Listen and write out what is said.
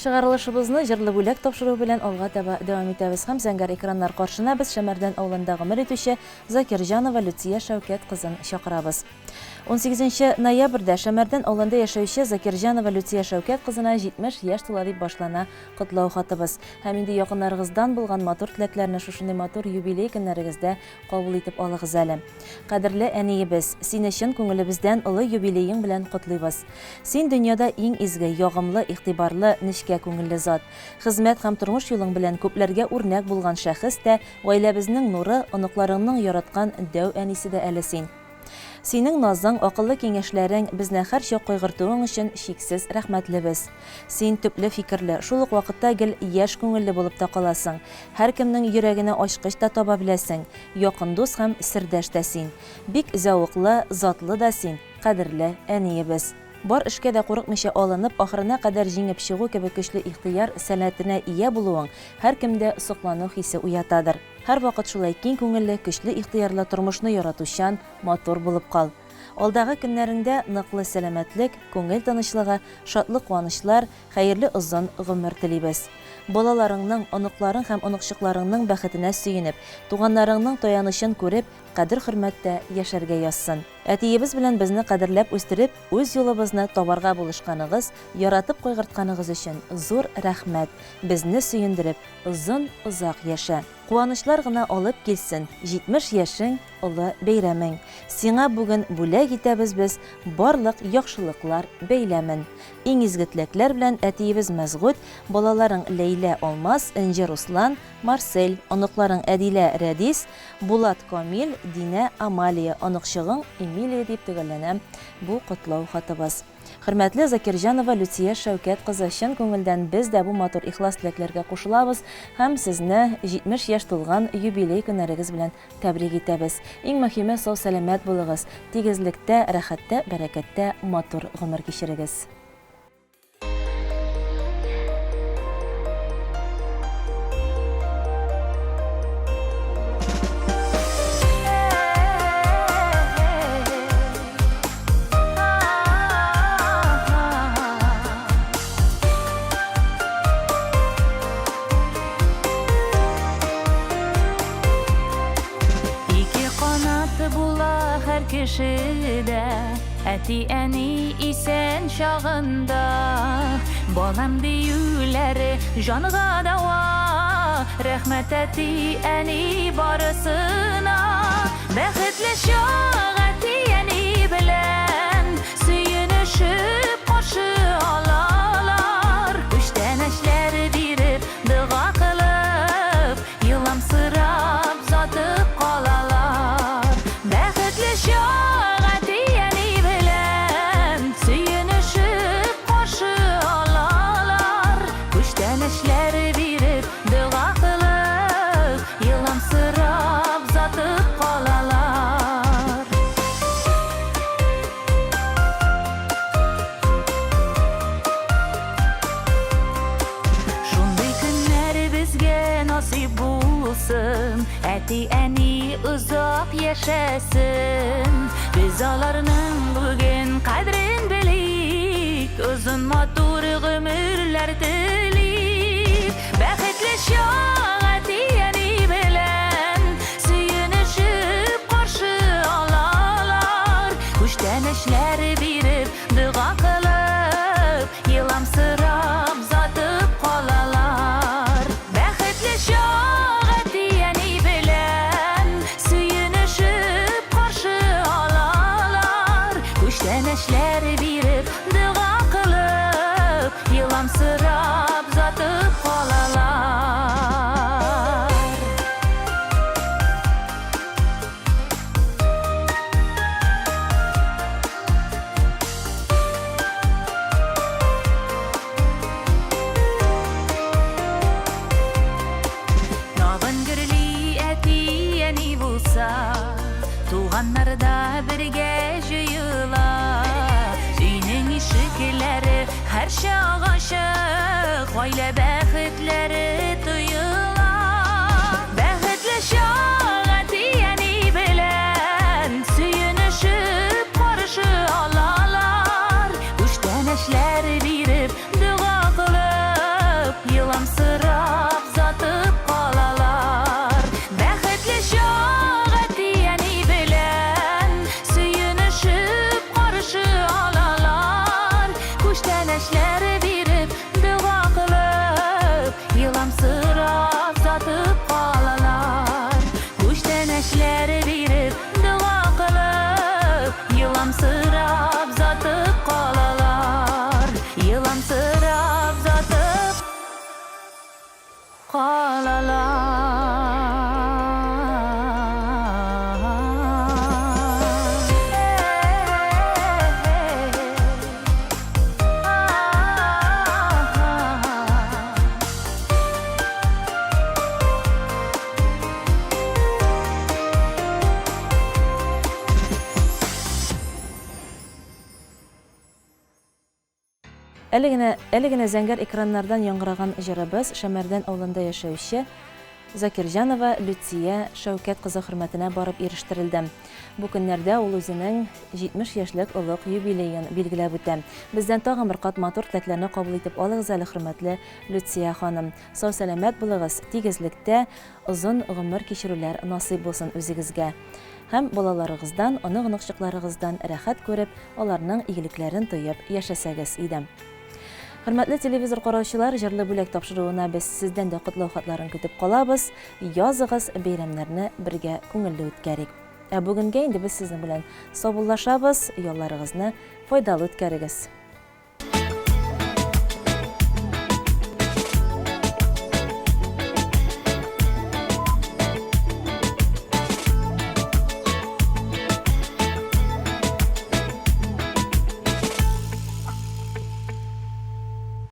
Чыгарылышыбызны җырлы бүләк тапшыру белән алга таба дәвам итәбез һәм зәңгәр экраннар каршына без Шәмәрдән авылында гомер итүче Закирҗанова Люция Шәүкәт кызын чакырабыз. 18 ноябрьдә Шәмәрдән авылында яшәүче Закирҗанова Люция Шәүкәт кызына 70 яшь тула дип башлана котлау хатыбыз. Һәм инде якыннарыгыздан булган матур теләкләрне шушындай матур юбилей көннәрегездә кабул итеп алыгыз әле. Кадерле әниебез, син өчен күңелебездән олы юбилеең белән котлыйбыз. Син дөньяда иң изге, ягымлы, игътибарлы, нечкә күңелле зат. Хезмәт һәм тормыш юлың белән күпләргә үрнәк булган шәхес тә, гаиләбезнең нуры, оныкларыңның яраткан дәү әнисе дә әле син. Синең назың, акыллы киңәшләрең безне һәрчак кайгыртуың өчен чиксез рәхмәтлебез. Син төпле фикерле, шул ук вакытта гел яшь күңелле булып та каласың. Һәркемнең йөрәгенә ачкыч та таба беләсең. Якын дус һәм сердәш тә син. Бик зәвыклы, затлы да син, кадерле әниебез. Бар эшкә дә курыкмыйча алынып, ахырына кадәр җиңеп чыгу кебек көчле ихтыяр сәләтенә ия булуың һәркемдә соклану хисе уятадыр. Һәр вакыт шулай киң күңелле, көчле ихтыярлы тормышны яратучан, матур булып кал. Алдагы көннәреңдә ныклы сәламәтлек, күңел тынычлыгы, шатлык куанычлар, хәерле озын гомер телибез. Балаларыңның, оныкларың һәм оныкчыкларыңның бәхетенә сөенеп, туганнарыңның таянычын күреп, кадер-хөрмәттә яшәргә язсын. Әтиебез белән безне кадерләп үстереп, үз юлыбызны табарга булышканыгыз, яратып кайгыртканыгыз өчен зур рәхмәт. Безне сөендереп, озын-озак яшә. Куанычлар гына алып килсен, 70 яшең, олы бәйрәмең. Сиңа бүген бүләк итәбез без барлык яхшылыклар бәйләмен. Иң изге теләкләр белән әтиебез Мәзгуд, балаларың Ләйлә Алмаз, Энҗе Руслан, Марсель, оныкларың Әдилә Рәдис, Булат Камил, Динә Амалия, оныкчыгың Эмилия дип төгәлләнә бу котлау хатыбыз. Хөрмәтле Закирҗанова Люция Шәүкәт кызы, чын күңелдән без дә бу матур ихлас теләкләргә кушылабыз һәм сезне 70 яшь тулган юбилей көннәрегез белән тәбрик итәбез. Иң мөһиме, сау-сәламәт булыгыз, тигезлектә, рәхәттә, бәрәкәттә матур гомер кичерегез. Кешедә әти әни исән чагында, балам диюләре җанга дава. Рәхмәт әти әни барысына, бәхетле чак әти әни белән сөенешеп каршы алалар. Күчтән эшләр биреп, дога кылып, еламсырап затып калалар. Бәхетле чак әти әни белән сөенешеп каршы алалар. Күчтән эшләр биреп, дога кылып, еламсырап затып калалар. Шундый көннәр безгә насыйп булсын, әти әни озак яшәсен. Без аларның бүген кадерен белик, озын матур гомерләр телик. Бәхетле чак әти әни белән сөенешеп каршы алалар. Күчтән эшләр биреп, дога кылып, еламсырап затып калалар. Бәхетле чак әти әни белән сөенешеп каршы алалар. Күчтән эшләр биреп, дога кылып, еламсырап затып калалар. Тагын гөрли әти әни булса, туганнарда бергә җыела. Өйнең ишекләре һәр чак ачык, гаилә бәхетләре тоела. Бәхетле чак әти әни белән сөенешеп каршы алалар. Күчтән эшләр биреп, дога кылып, Әле генә зәңгәр экраннардан яңгыраган җырыбыз Шәмәрдән авылында яшәүче Закирҗанова Люция Шәүкәт кызы хөрмәтенә барып ирештерелде. Бу көннәрдә ул үзенең 70 яшьлек олуг юбилеен билгеләп үтә. Бездән тагын бер кат матур теләкләрне кабул итеп алыгыз әле, хөрмәтле Люция ханым. Сау-сәламәт булыгыз, тигезлектә озын гомер кичерүләр насыйп булсын үзегезгә. Һәм балаларыгыздан, онык чакларыгыздан рәхәт күреп, аларның игелекләрен тоеп яшәсәгез иде. Хөрмәтле телевизор караучылар, җырлы бүләк тапшыруына без сездән дә котлау хатларын көтеп калабыз. Языгыз, бәйрәмнәрне бергә күңелле үткәрик. Бүгенгә инде без сезнең белән саубуллашабыз. Ялларыгызны файдалы үткәрегез.